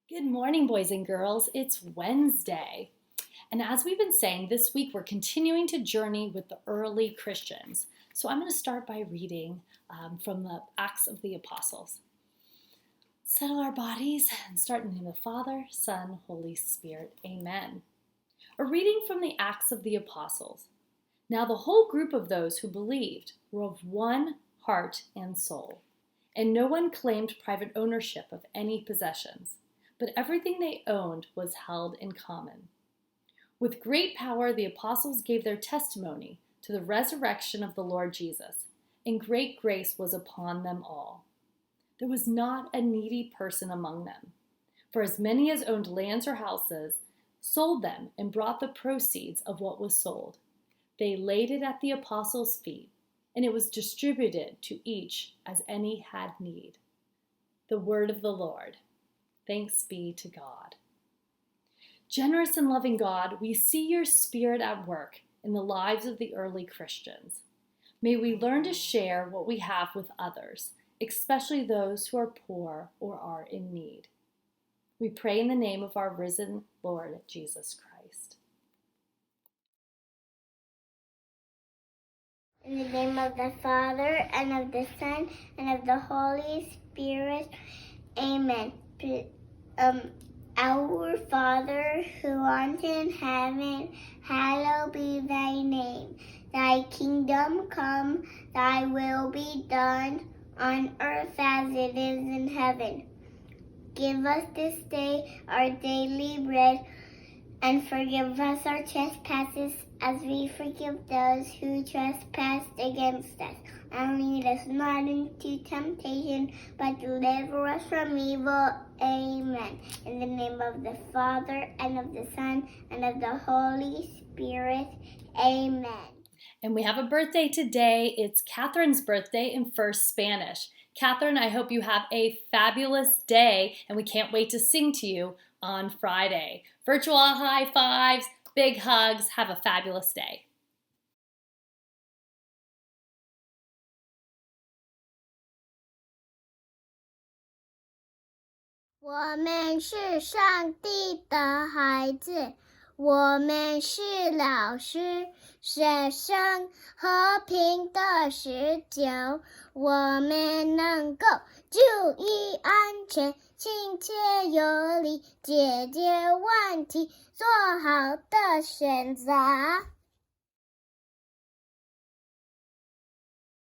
Good morning, boys and girls. It's Wednesday. And as we've been saying, this week we're continuing to journey with the early Christians. So I'm going to start by reading from the Acts of the Apostles. Settle our bodies and start in the name of the Father, Son, Holy Spirit. Amen. A reading from the Acts of the Apostles. Now the whole group of those who believed were of one heart and soul, and no one claimed private ownership of any possessions, but everything they owned was held in common. With great power, the apostles gave their testimony to the resurrection of the Lord Jesus, and great grace was upon them all. There was not a needy person among them, for as many as owned lands or houses sold them and brought the proceeds of what was sold. They laid it at the apostles' feet, and it was distributed to each as any had need. The word of the Lord. Thanks be to God. Generous and loving God, we see your Spirit at work in the lives of the early Christians. May we learn to share what we have with others, especially those who are poor or are in need. We pray in the name of our risen Lord Jesus Christ. In the name of the Father, and of the Son, and of the Holy Spirit. Amen. Our Father, who art in heaven, hallowed be thy name. Thy kingdom come, thy will be done, on earth as it is in heaven. Give us this day our daily bread, and forgive us our trespasses, as we forgive those who trespass against us. And lead us not into temptation, but deliver us from evil. Amen. In the name of the Father, and of the Son, and of the Holy Spirit. Amen. And we have a birthday today. It's Catherine's birthday in First Spanish. Catherine, I hope you have a fabulous day, and we can't wait to sing to you on Friday. Virtual high fives, big hugs. Have a fabulous day. 我们是上帝的孩子，我们是老师，学生和平的持久，我们能够注意安全，亲切有礼，解决问题，做好的选择。